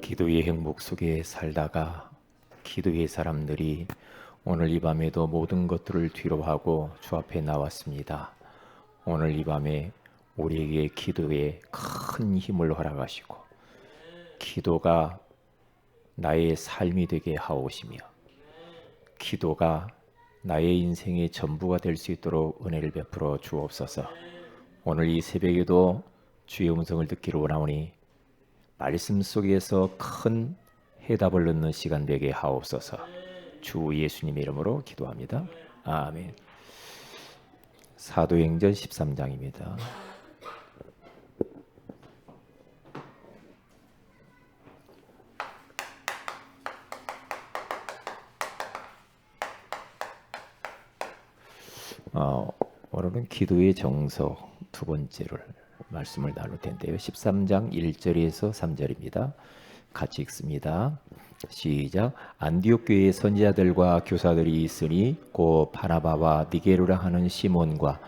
기도의 행복 속에 살다가 기도의 사람들이 오늘 이 밤에도 모든 것들을 뒤로하고 주 앞에 나왔습니다. 오늘 이 밤에 우리에게 기도에 큰 힘을 허락하시고 기도가 나의 삶이 되게 하오시며 기도가 나의 인생의 전부가 될 수 있도록 은혜를 베풀어 주옵소서. 오늘 이 새벽에도 주의 음성을 듣기를 원하오니 말씀 속에서 큰 해답을 얻는 시간 되게 하옵소서. 주 예수님의 이름으로 기도합니다. 아멘. 사도행전 13장입니다. 오늘은 기도의 정석 두 번째를 말씀을 나눌 텐데요. 13장 1절에서 3절입니다. 같이 읽습니다. 시작. 안디옥 교회의 선지자들과 교사들이 있으니 곧 바나바와 니게루라 하는 시몬과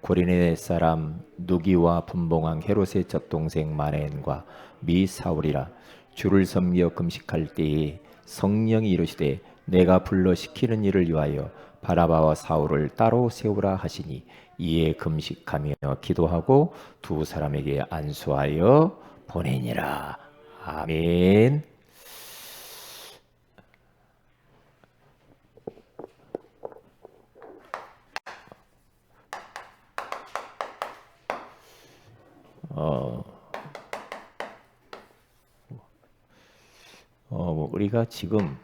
고레네 사람 누기와 분봉왕 헤롯의 젖동생 마넨과 미 사울이라. 주를 섬겨 금식할 때에 성령이 이르시되 내가 불러 시키는 일을 위하여 바나바와 사울을 따로 세우라 하시니 이에 금식하며 기도하고 두 사람에게 안수하여 보내니라. 아멘. 우리가 지금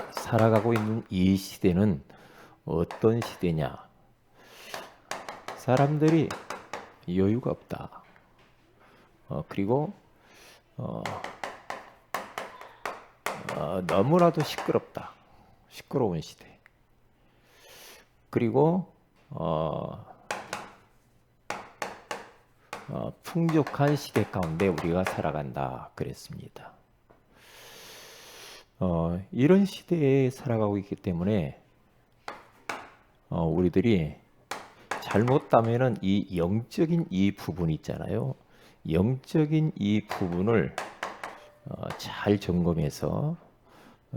살아가고 있는 이 시대는 어떤 시대냐? 사람들이 여유가 없다. 그리고 너무나도 시끄럽다. 시끄러운 시대. 그리고 풍족한 시대 가운데 우리가 살아간다 그랬습니다. 이런 시대에 살아가고 있기 때문에 우리들이 잘못하면은 이 영적인 이 부분 있잖아요. 영적인 이 부분을 잘 점검해서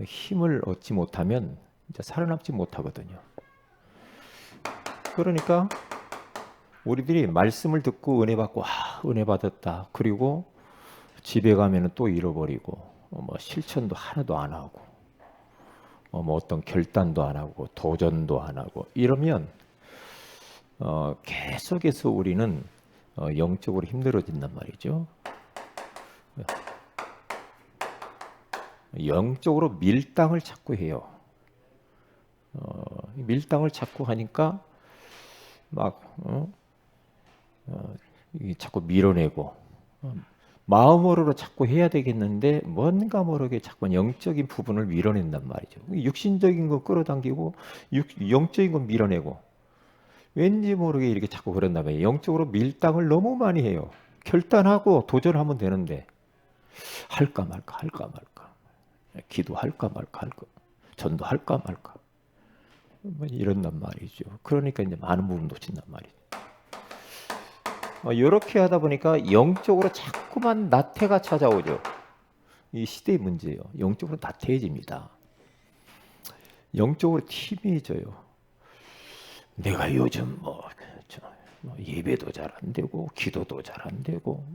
힘을 얻지 못하면 이제 살아남지 못하거든요. 그러니까 우리들이 말씀을 듣고 은혜 받고 은혜 받았다. 그리고 집에 가면은 또 잃어버리고 실천도 하나도 안 하고 어떤 결단도 안 하고 도전도 안 하고 이러면 계속해서 우리는 영적으로 힘들어진단 말이죠. 영적으로 밀당을 자꾸 해요. 밀당을 자꾸 하니까 막 자꾸 밀어내고 마음으로 자꾸 해야 되겠는데 뭔가 모르게 자꾸 영적인 부분을 밀어낸단 말이죠. 육신적인 거 끌어당기고 영적인 건 밀어내고 왠지 모르게 이렇게 자꾸 그런단 말이에요. 영적으로 밀당을 너무 많이 해요. 결단하고 도전하면 되는데 할까 말까 할까 말까 기도할까 말까 할까 전도할까 말까 이런단 말이죠. 그러니까 이제 많은 부분 놓친단 말이죠. 이렇게 하다 보니까 영적으로 자꾸만 나태가 찾아오죠. 이 시대의 문제예요. 영적으로 나태해집니다. 영적으로 희미해져요. 내가 요즘 예배도 잘 안 되고 기도도 잘 안 되고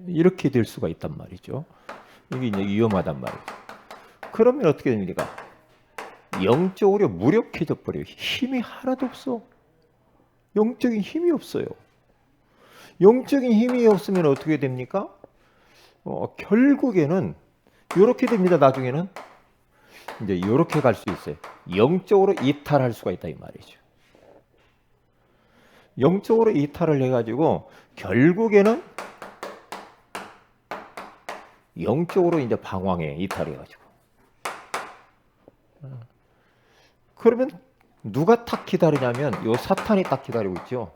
이렇게 될 수가 있단 말이죠. 이게 이제 위험하단 말이죠. 그러면 어떻게 됩니까? 영적으로 무력해져 버려요. 힘이 하나도 없어. 영적인 힘이 없어요. 영적인 힘이 없으면 어떻게 됩니까? 결국에는 이렇게 됩니다. 나중에는 이제 이렇게 갈 수 있어요. 영적으로 이탈할 수가 있다 이 말이죠. 영적으로 이탈을 해가지고 결국에는 영적으로 이제 방황해 이탈해가지고. 그러면 누가 딱 기다리냐면 요 사탄이 딱 기다리고 있죠.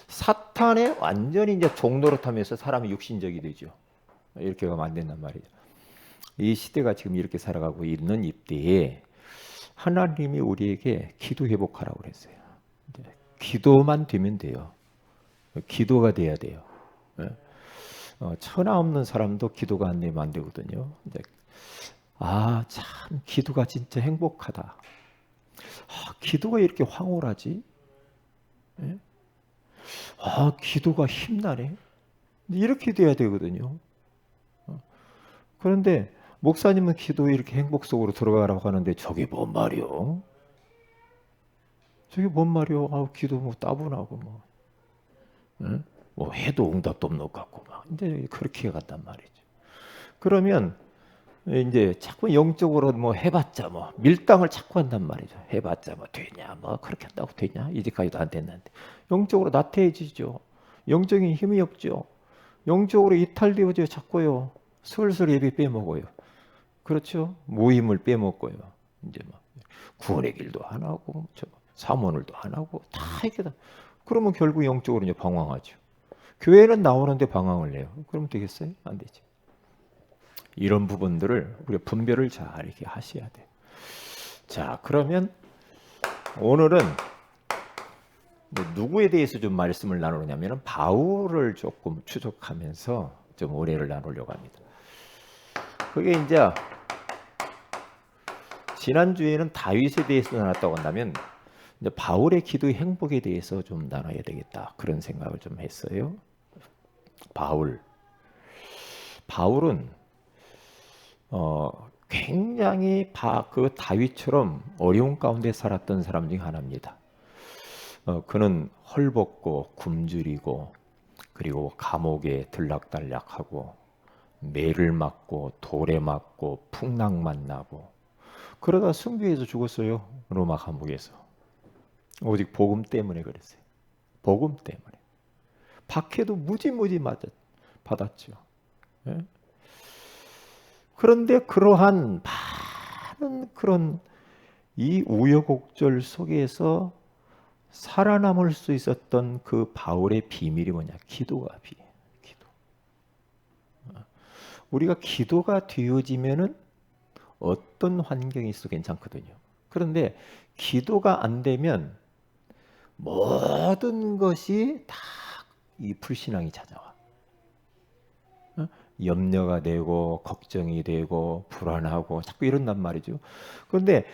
사탄에 완전히 이제 종노릇하면서 사람이 육신적이 되죠. 이렇게 가면 안 된단 말이죠. 이 시대가 지금 이렇게 살아가고 있는 이때에 하나님이 우리에게 기도 회복하라고 그랬어요. 기도만 되면 돼요. 기도가 돼야 돼요. 천하 없는 사람도 기도가 안 되면 안 되거든요. 근데 참 기도가 진짜 행복하다. 기도가 이렇게 황홀하지? 예? 기도가 힘나네. 이렇게 돼야 되거든요. 그런데 목사님은 기도에 이렇게 행복 속으로 들어가라고 하는데 저게 뭔 말이요? 저게 뭔 말이요? 기도 뭐 따분하고 뭐, 응? 뭐 해도 응답도 없는 것 같고 막 이제 그렇게 간단 말이죠. 그러면 이제 자꾸 영적으로 뭐 해봤자 뭐 밀당을 자꾸 한단 말이죠. 해봤자 뭐 되냐, 뭐 그렇게 한다고 되냐? 이제까지도 안 됐는데 영적으로 나태해지죠. 영적인 힘이 없죠. 영적으로 이탈되어져 자꾸요. 슬슬 예배 빼먹어요. 그렇죠? 모임을 빼먹고요. 이제 막 구원의 길도 안 하고 사모늘도 안 하고 다 이렇게 다. 그러면 결국 영적으로 이제 방황하죠. 교회는 나오는데 방황을 해요. 그러면 되겠어요? 안 되죠. 이런 부분들을 우리가 분별을 잘 이렇게 하셔야 돼요. 자, 그러면 오늘은 누구에 대해서 좀 말씀을 나누냐면 바울을 조금 추적하면서 좀 오래를 나누려고 합니다. 그게 이제 지난주에는 다윗에 대해서 나눴다고 한다면 이제 바울의 기도의 행복에 대해서 좀 나눠야 되겠다. 그런 생각을 좀 했어요. 바울은 굉장히 그 다윗처럼 어려운 가운데 살았던 사람 중 하나입니다. 그는 헐벗고 굶주리고 그리고 감옥에 들락달락하고 매를 맞고 돌에 맞고 풍랑 만나고 그러다 순교해서 죽었어요. 로마 감옥에서. 오직 복음 때문에 그랬어요. 복음 때문에. 박해도 무지무지 받았죠. 예? 그런데 그러한 많은 그런 이 우여곡절 속에서 살아남을 수 있었던 그 바울의 비밀이 뭐냐? 기도가 비밀이에요. 기도. 우리가 기도가 되어지면은 어떤 환경이 있어도 괜찮거든요. 그런데 기도가 안 되면 모든 것이 다 이 불신앙이 찾아와. 염려가 되고 걱정이 되고 불안하고 자꾸 이런단 말이죠. 그런데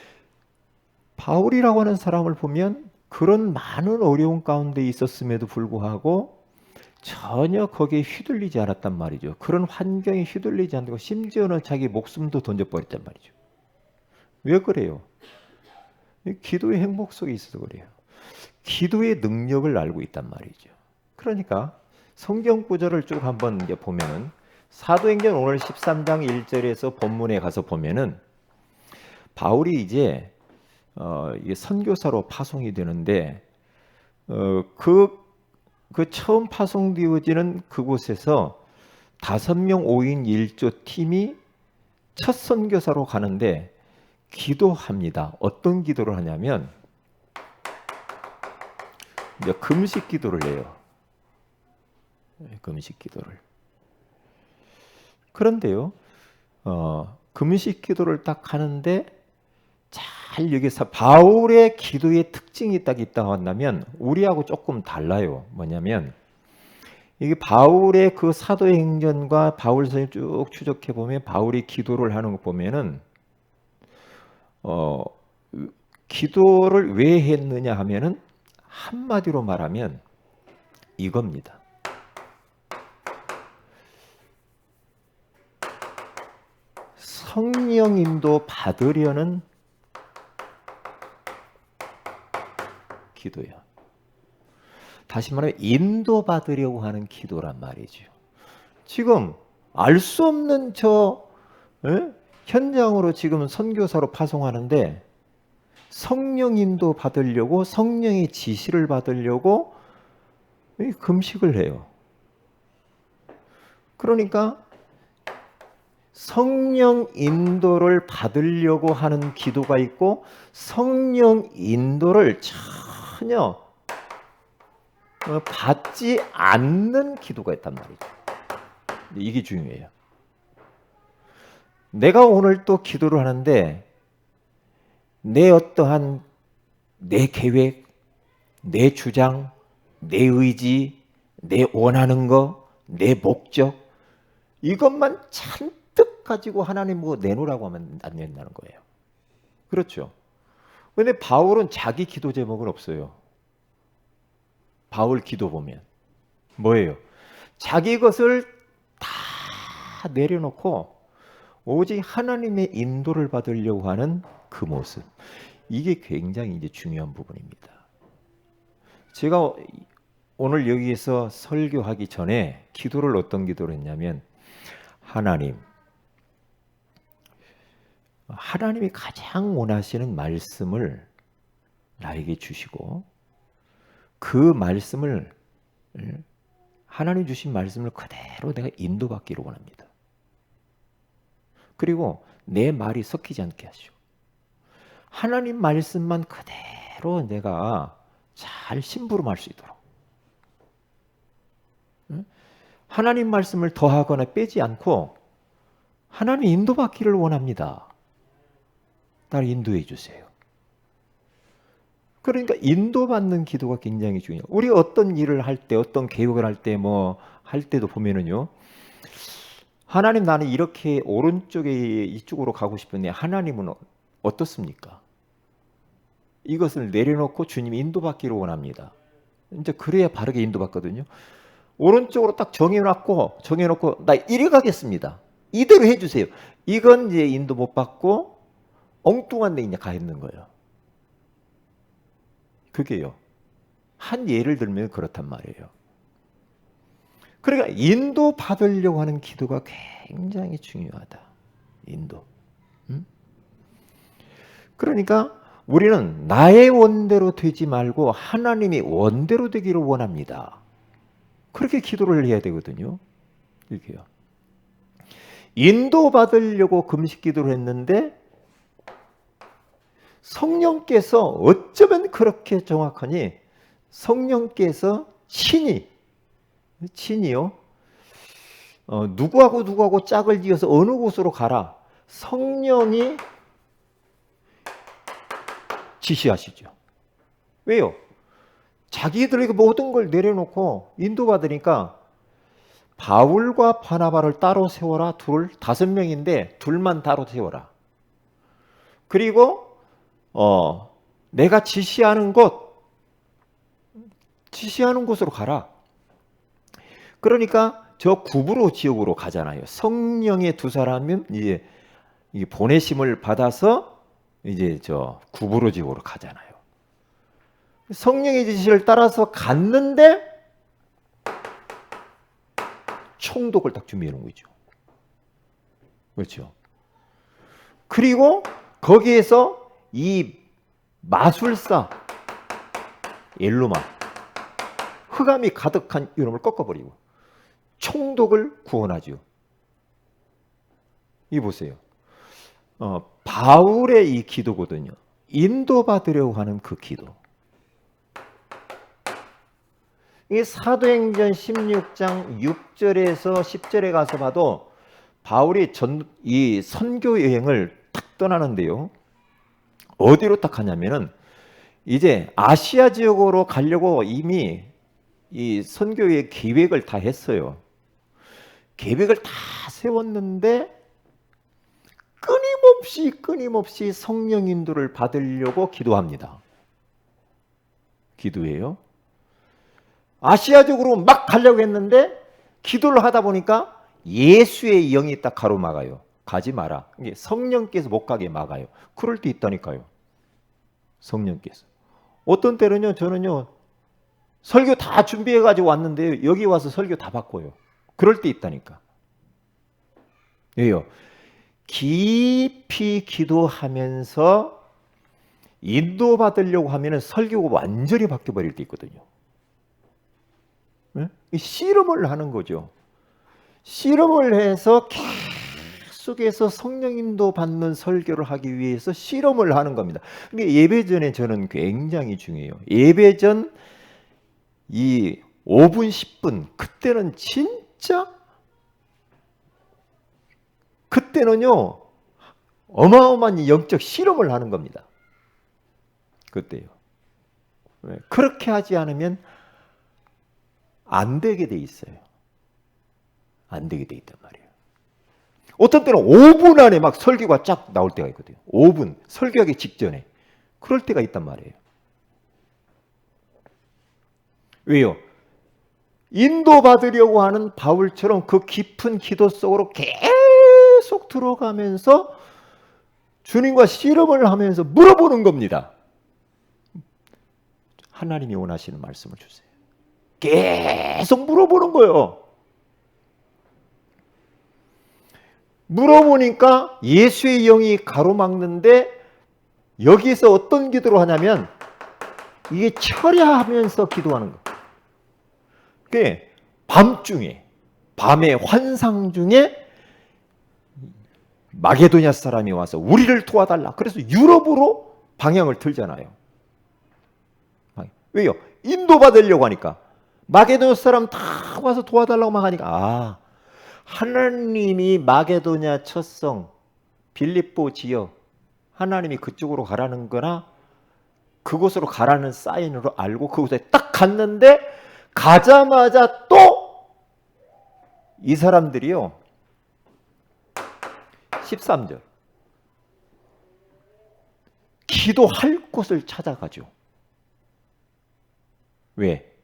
바울이라고 하는 사람을 보면 그런 많은 어려운 가운데 있었음에도 불구하고 전혀 거기에 휘둘리지 않았단 말이죠. 그런 환경에 휘둘리지 않고 심지어는 자기 목숨도 던져버렸단 말이죠. 왜 그래요? 기도의 행복 속에 있어서 그래요. 기도의 능력을 알고 있단 말이죠. 그러니까 성경 구절을 쭉 한번 이제 보면은 사도행전 오늘 13장 1절에서 본문에 가서 보면은 바울이 이제 이게 선교사로 파송이 되는데 그 처음 파송되어지는 그곳에서 5명 5인 1조 팀이 첫 선교사로 가는데 기도합니다. 어떤 기도를 하냐면 이제 금식 기도를 해요. 금식 기도를. 그런데요, 금식 기도를 딱 하는데 잘 여기서 바울의 기도의 특징이 딱 있다고 한다면 우리하고 조금 달라요. 뭐냐면 이게 바울의 그 사도행전과 바울서를 쭉 추적해 보면 바울이 기도를 하는 거 보면은 기도를 왜 했느냐 하면은 한마디로 말하면 이겁니다. 성령 인도 받으려는 기도야. 다시 말하면 인도 받으려고 하는 기도란 말이죠. 지금 알 수 없는 현장으로 지금 선교사로 파송하는데 성령 인도 받으려고 성령의 지시를 받으려고 금식을 해요. 그러니까 성령 인도를 받으려고 하는 기도가 있고 성령 인도를 전혀 받지 않는 기도가 있단 말이죠. 이게 중요해요. 내가 오늘 또 기도를 하는데 내 어떠한 내 계획, 내 주장, 내 의지, 내 원하는 거, 내 목적 이것만 잔뜩 가지고 하나님 뭐 내놓으라고 하면 안 된다는 거예요. 그렇죠. 근데 바울은 자기 기도 제목은 없어요. 바울 기도 보면 뭐예요? 자기 것을 다 내려놓고 오직 하나님의 인도를 받으려고 하는 그 모습. 이게 굉장히 이제 중요한 부분입니다. 제가 오늘 여기에서 설교하기 전에 기도를 어떤 기도를 했냐면 하나님이 가장 원하시는 말씀을 나에게 주시고 그 말씀을 하나님 주신 말씀을 그대로 내가 인도받기를 원합니다. 그리고 내 말이 섞이지 않게 하시오. 하나님 말씀만 그대로 내가 잘 심부름할 수 있도록 하나님 말씀을 더하거나 빼지 않고 하나님 인도받기를 원합니다. 나를 인도해 주세요. 그러니까 인도받는 기도가 굉장히 중요해요. 우리 어떤 일을 할 때, 어떤 계획을 할 때, 뭐 할 때도 보면은요. 하나님 나는 이렇게 오른쪽에 이쪽으로 가고 싶은데 하나님은 어떻습니까? 이것을 내려놓고 주님이 인도받기를 원합니다. 이제 그래야 바르게 인도받거든요. 오른쪽으로 딱 정해놓고 나 이리 가겠습니다. 이대로 해주세요. 이건 이제 인도 못 받고 엉뚱한 데 이제 가 있는 거예요. 그게요. 한 예를 들면 그렇단 말이에요. 그러니까 인도 받으려고 하는 기도가 굉장히 중요하다. 인도. 그러니까 우리는 나의 원대로 되지 말고 하나님의 원대로 되기를 원합니다. 그렇게 기도를 해야 되거든요. 이렇게요. 인도 받으려고 금식 기도를 했는데 성령께서 어쩌면 그렇게 정확하니 성령께서 친히요. 누구하고 짝을 지어서 어느 곳으로 가라. 성령이 지시하시죠. 왜요? 자기들에게 모든 걸 내려놓고 인도받으니까 바울과 바나바를 따로 세워라. 5명인데 둘만 따로 세워라. 그리고 내가 지시하는 곳으로 가라. 그러니까 저 구브로 지역으로 가잖아요. 성령의 2사람은 이제 보내심을 받아서 이제 저 구브로 지역으로 가잖아요. 성령의 지시를 따라서 갔는데 총독을 딱 준비해 놓은 거죠. 그렇죠. 그리고 거기에서 이 마술사 엘루마 흑암이 가득한 이놈을 꺾어버리고 총독을 구원하죠. 이 보세요. 바울의 이 기도거든요. 인도받으려고 하는 그 기도. 이 사도행전 16장 6절에서 10절에 가서 봐도 바울이 이 선교 여행을 탁 떠나는데요. 어디로 딱 가냐면은 이제 아시아 지역으로 가려고 이미 이 선교의 계획을 다 했어요. 계획을 다 세웠는데 끊임없이 성령 인도를 받으려고 기도합니다. 기도해요. 아시아적으로 막 가려고 했는데 기도를 하다 보니까 예수의 영이 딱 가로막아요. 가지 마라. 이게 성령께서 못 가게 막아요. 그럴 때 있다니까요. 성령께서. 어떤 때는요, 저는요, 설교 다 준비해가지고 왔는데 여기 와서 설교 다 바꿔요. 그럴 때 있다니까. 왜요? 깊이 기도하면서 인도받으려고 하면 설교가 완전히 바뀌어버릴 때 있거든요. 네? 씨름을 하는 거죠. 씨름을 해서 계속해서 성령 인도 받는 설교를 하기 위해서 씨름을 하는 겁니다. 그러니까 예배 전에 저는 굉장히 중요해요. 예배 전 이 5분, 10분 그때는 진짜 그때는요 어마어마한 영적 실험을 하는 겁니다. 그때요. 그렇게 하지 않으면 안 되게 돼 있어요. 안 되게 돼 있단 말이에요. 어떤 때는 5분 안에 막 설교가 쫙 나올 때가 있거든요. 5분, 설교하기 직전에. 그럴 때가 있단 말이에요. 왜요? 인도받으려고 하는 바울처럼 그 깊은 기도 속으로 계속 들어가면서 주님과 씨름을 하면서 물어보는 겁니다. 하나님이 원하시는 말씀을 주세요. 계속 물어보는 거예요. 물어보니까 예수의 영이 가로막는데 여기서 어떤 기도를 하냐면 이게 철야하면서 기도하는 거예요. 그게 밤중에, 밤의 환상 중에 마게도냐 사람이 와서 우리를 도와달라. 그래서 유럽으로 방향을 틀잖아요. 왜요? 인도받으려고 하니까. 마게도냐 사람 다 와서 도와달라고 막 하니까 하나님이 마게도냐 첫성 빌립보 지역 하나님이 그쪽으로 가라는 거나 그곳으로 가라는 사인으로 알고 그곳에 딱 갔는데 가자마자 또 이 사람들이요 13절 기도할 곳을 찾아가죠. 왜?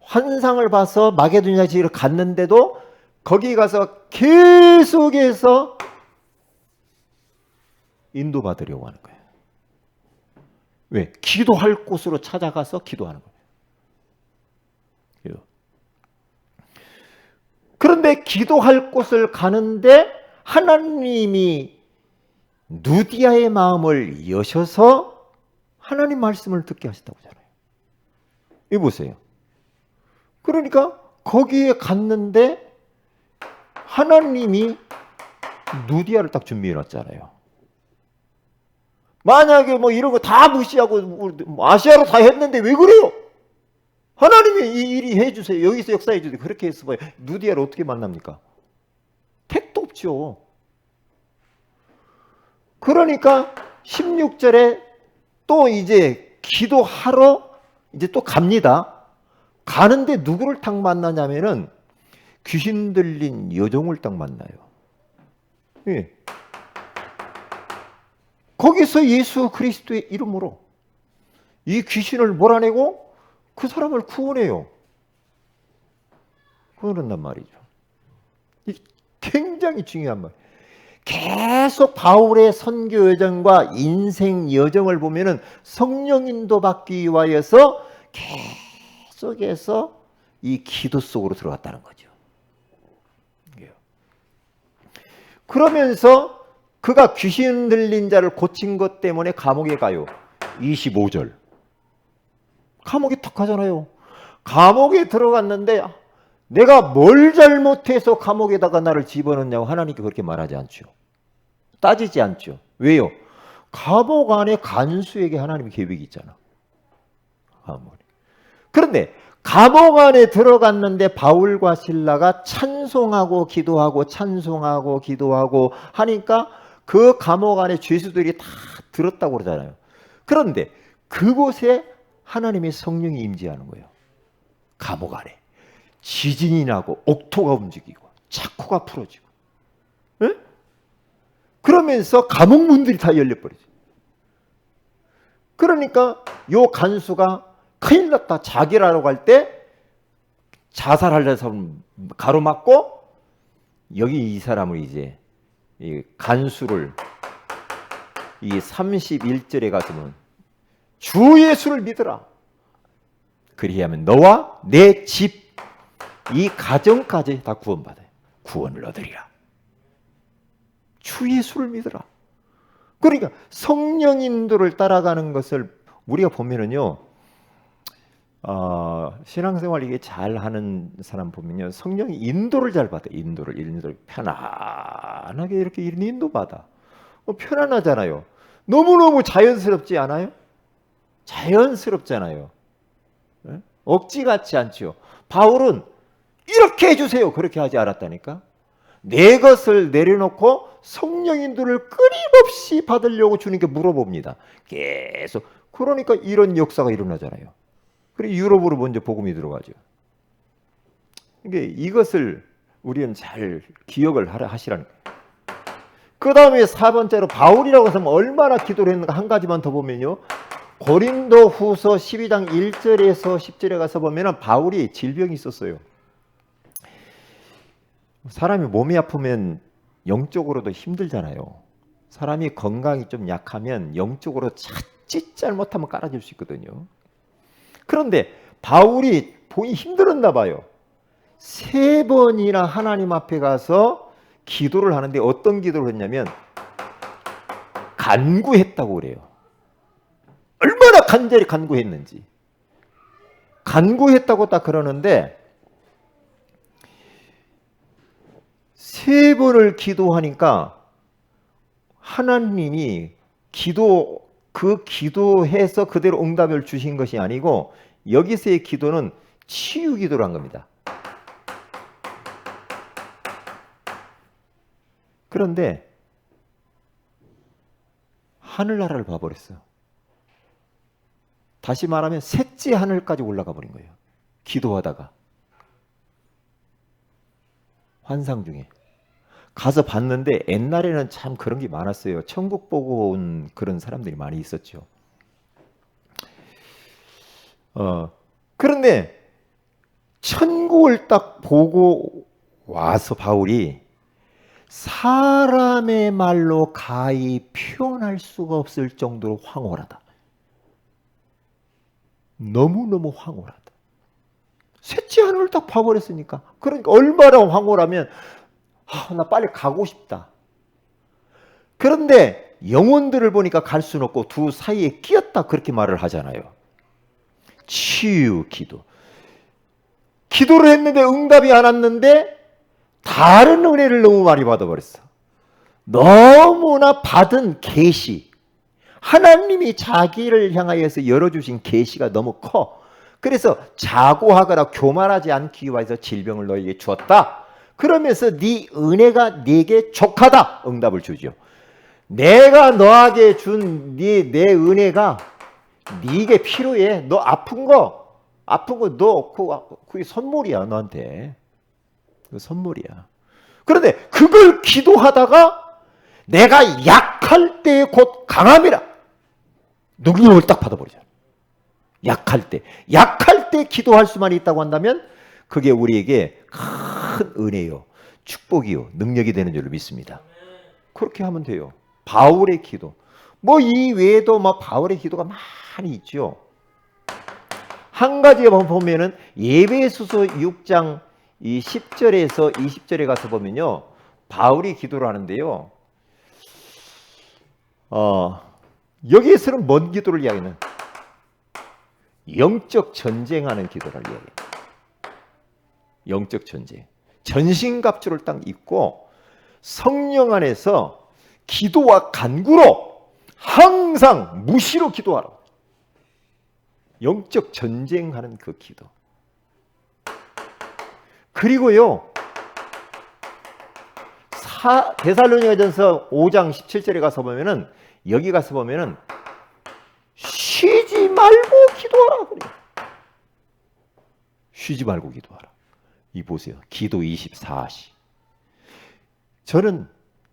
환상을 봐서 마게도냐 지역을 갔는데도 거기 가서 계속해서 인도받으려고 하는 거예요. 왜? 기도할 곳으로 찾아가서 기도하는 거예요. 그런데 기도할 곳을 가는데 하나님이 누디아의 마음을 여셔서 하나님 말씀을 듣게 하셨다고 하잖아요. 이거 보세요. 그러니까 거기에 갔는데 하나님이 누디아를 딱 준비해 놨잖아요. 만약에 뭐 이런 거 다 무시하고 아시아로 다 했는데 왜 그래요? 하나님이 이 일이 해주세요. 여기서 역사해 주세요. 그렇게 해서 뭐 누디아를 어떻게 만납니까? 택도 없죠. 그러니까 16절에 또 이제 기도하러 이제 또 갑니다. 가는데 누구를 딱 만나냐면은 귀신 들린 여종을 딱 만나요. 예. 거기서 예수 그리스도의 이름으로 이 귀신을 몰아내고 그 사람을 구원해요. 그런단 말이죠. 이게 굉장히 중요한 말. 계속 바울의 선교 여정과 인생 여정을 보면은 성령 인도 받기 위하여서 계속해서 이 기도 속으로 들어갔다는 거죠. 그러면서 그가 귀신 들린 자를 고친 것 때문에 감옥에 가요. 25절. 감옥에 탁 가잖아요. 감옥에 들어갔는데 내가 뭘 잘못해서 감옥에다가 나를 집어넣냐고 하나님께 그렇게 말하지 않죠. 따지지 않죠. 왜요? 감옥 안에 간수에게 하나님의 계획이 있잖아. 그런데 감옥 안에 들어갔는데 바울과 실라가 찬송하고 기도하고 찬송하고 기도하고 하니까 그 감옥 안에 죄수들이 다 들었다고 그러잖아요. 그런데 그곳에 하나님의 성령이 임재하는 거예요. 감옥 안에. 지진이 나고 옥토가 움직이고 차코가 풀어지고. 에? 그러면서 감옥 문들이 다 열려버리죠. 그러니까 요 간수가 큰일 났다. 자결하러 갈 때 자살하려는 사람 가로막고 여기 이 사람을 이제 이 간수를 이 31절에 가서는 주 예수를 믿으라. 그리하면 너와 내 집, 이 가정까지 다 구원받아요. 구원을 얻으리라. 주 예수를 믿으라. 그러니까 성령 인도를 따라가는 것을 우리가 보면은요, 신앙생활 이게 잘하는 사람 보면요, 성령이 인도를 잘 받아. 인도를 편안하게 이렇게 인도받아. 편안하잖아요. 너무너무 자연스럽지 않아요? 자연스럽잖아요. 네? 억지 같지 않죠. 바울은 이렇게 해주세요. 그렇게 하지 않았다니까. 내 것을 내려놓고 성령 인도를 끊임없이 받으려고 주님께 물어봅니다. 계속. 그러니까 이런 역사가 일어나잖아요. 그리고 유럽으로 먼저 복음이 들어가죠. 이게 이것을 우리는 잘 기억을 하시라는 거예요. 그 다음에 4번째로 바울이라고 해서 얼마나 기도를 했는가 한 가지만 더 보면요. 고린도 후서 12장 1절에서 10절에 가서 보면 바울이 질병이 있었어요. 사람이 몸이 아프면 영적으로도 힘들잖아요. 사람이 건강이 좀 약하면 영적으로 자칫 잘못하면 깔아줄 수 있거든요. 그런데 바울이 본인이 힘들었나 봐요. 3번이나 하나님 앞에 가서 기도를 하는데 어떤 기도를 했냐면 간구했다고 그래요. 얼마나 간절히 간구했는지. 간구했다고 딱 그러는데 3번을 기도하니까 하나님이 기도해서 그대로 응답을 주신 것이 아니고 여기서의 기도는 치유 기도를 한 겁니다. 그런데 하늘나라를 봐버렸어요. 다시 말하면 셋째 하늘까지 올라가 버린 거예요. 기도하다가. 환상 중에. 가서 봤는데 옛날에는 참 그런 게 많았어요. 천국 보고 온 그런 사람들이 많이 있었죠. 그런데 천국을 딱 보고 와서 바울이 사람의 말로 가히 표현할 수가 없을 정도로 황홀하다. 너무너무 황홀하다. 셋째 하늘을 딱 봐버렸으니까. 그러니까 얼마나 황홀하면 나 빨리 가고 싶다. 그런데 영혼들을 보니까 갈 수는 없고 두 사이에 끼었다 그렇게 말을 하잖아요. 치유 기도. 기도를 했는데 응답이 안 왔는데 다른 은혜를 너무 많이 받아버렸어. 너무나 받은 계시. 하나님이 자기를 향하여서 열어주신 계시가 너무 커. 그래서 자고하거나 교만하지 않기 위해서 질병을 너에게 주었다. 그러면서 네 은혜가 네게 족하다. 응답을 주죠. 내가 너에게 준 내 은혜가 네게 필요해. 너 아픈 거 그게 선물이야 너한테. 그 선물이야. 그런데 그걸 기도하다가 내가 약할 때 곧 강함이라. 능력을 딱 받아버리잖아. 약할 때 기도할 수만 있다고 한다면 그게 우리에게 큰 은혜요, 축복이요, 능력이 되는 줄로 믿습니다. 그렇게 하면 돼요. 바울의 기도. 이 외에도 바울의 기도가 많이 있죠. 한 가지 보면은 에베소서 6장 10절에서 20절에 가서 보면요. 바울이 기도를 하는데요. 여기에서는 뭔 기도를 이야기하는? 영적 전쟁하는 기도를 이야기해요. 영적 전쟁. 전신갑주를 딱 입고 성령 안에서 기도와 간구로 항상 무시로 기도하라. 영적 전쟁하는 그 기도. 그리고요. 데살로니가전서 5장 17절에 가서 보면은 여기 가서 보면은 쉬지 말고 기도하라 그래요. 쉬지 말고 기도하라. 이 보세요. 기도 24시. 저는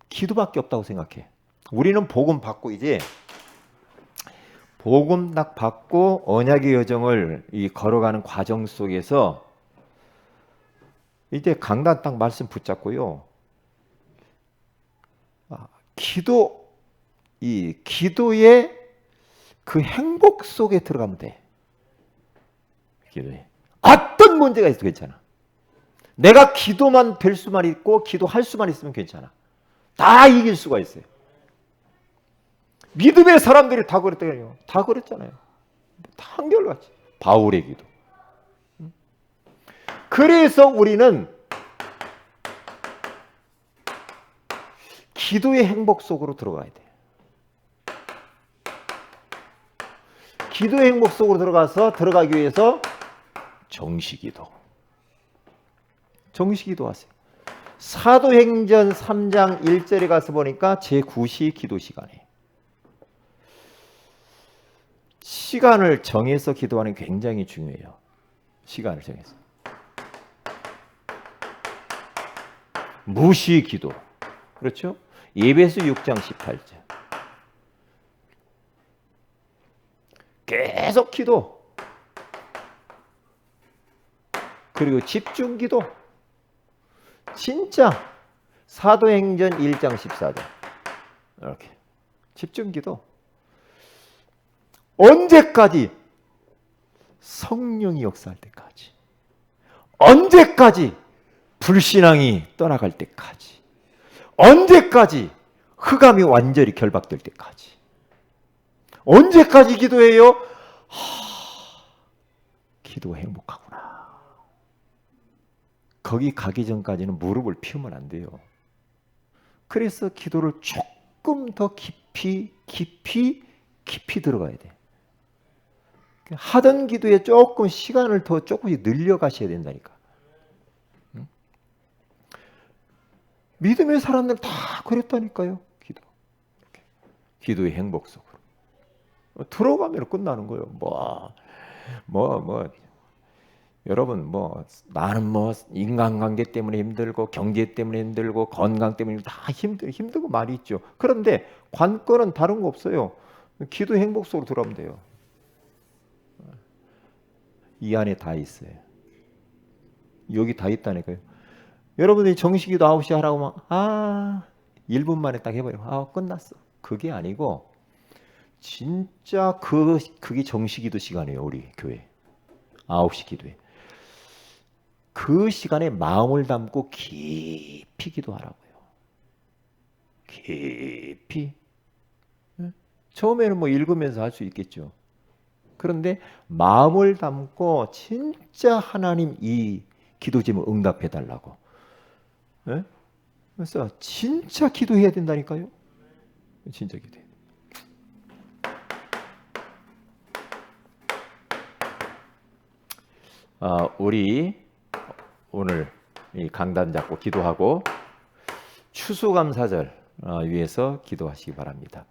기도밖에 없다고 생각해. 우리는 복음 받고 이제 복음 딱 받고 언약의 여정을 걸어가는 과정 속에서 이제 강단 딱 말씀 붙잡고요. 기도의 그 행복 속에 들어가면 돼. 기도에. 어떤 문제가 있어도 괜찮아. 내가 기도만 될 수만 있고 기도할 수만 있으면 괜찮아. 다 이길 수가 있어요. 믿음의 사람들이 다 그랬다고요. 다 그랬잖아요. 다 한결같이. 바울의 기도. 그래서 우리는 기도의 행복 속으로 들어가야 돼. 기도의 행복 속으로 들어가기 위해서 정시기도. 정시기도 하세요. 사도행전 3장 1절에 가서 보니까 제9시 기도 시간이에요. 시간을 정해서 기도하는 게 굉장히 중요해요. 시간을 정해서. 무시 기도. 그렇죠? 에베소 6장 18절. 계속 기도. 그리고 집중 기도. 진짜 사도행전 1장 14절. 이렇게 집중 기도. 언제까지? 성령이 역사할 때까지. 언제까지? 불신앙이 떠나갈 때까지. 언제까지? 흑암이 완전히 결박될 때까지. 언제까지 기도해요? 기도 행복하구나. 거기 가기 전까지는 무릎을 피우면 안 돼요. 그래서 기도를 조금 더 깊이 들어가야 돼. 하던 기도에 조금 시간을 더 조금씩 늘려가셔야 된다니까. 믿음의 사람들 다 그랬다니까요. 기도의 행복 속으로 들어가면 끝나는 거예요. 여러분 나는 인간관계 때문에 힘들고 경제 때문에 힘들고 건강 때문에 다 힘들고 많이 있죠. 그런데 관건은 다른 거 없어요. 기도 행복 속으로 들어가면 돼요. 이 안에 다 있어요. 여기 다 있다니까요. 여러분들이 정식기도 9시 하라고 하면 1분 만에 딱 해버려. 끝났어. 그게 아니고 진짜 그게 정식기도 시간이에요. 우리 교회 9시 기도회. 그 시간에 마음을 담고 깊이 기도하라고요. 깊이. 처음에는 읽으면서 할 수 있겠죠. 그런데 마음을 담고 진짜 하나님 이 기도 제목 응답해 달라고. 그래서 진짜 기도해야 된다니까요. 진짜 기도해. 우리 오늘 이 강단 잡고 기도하고 추수감사절 위해서 기도하시기 바랍니다.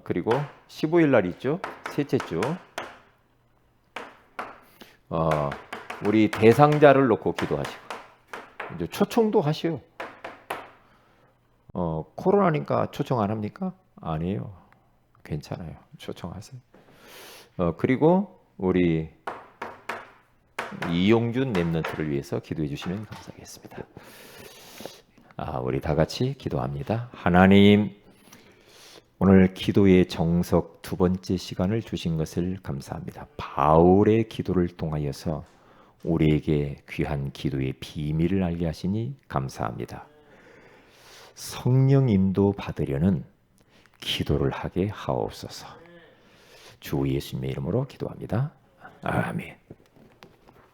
그리고 15일 날 있죠. 셋째 주. 우리 대상자를 놓고 기도하시고 이제 초청도 하시오. 코로나니까 초청 안 합니까? 아니에요. 괜찮아요. 초청하세요. 그리고 우리 이용준 랩런트를 위해서 기도해 주시면 감사하겠습니다. 우리 다 같이 기도합니다. 하나님, 오늘 기도의 정석 두 번째 시간을 주신 것을 감사합니다. 바울의 기도를 통하여서 우리에게 귀한 기도의 비밀을 알게 하시니 감사합니다. 성령 인도 받으려는 기도를 하게 하옵소서. 주 예수님의 이름으로 기도합니다. 아멘.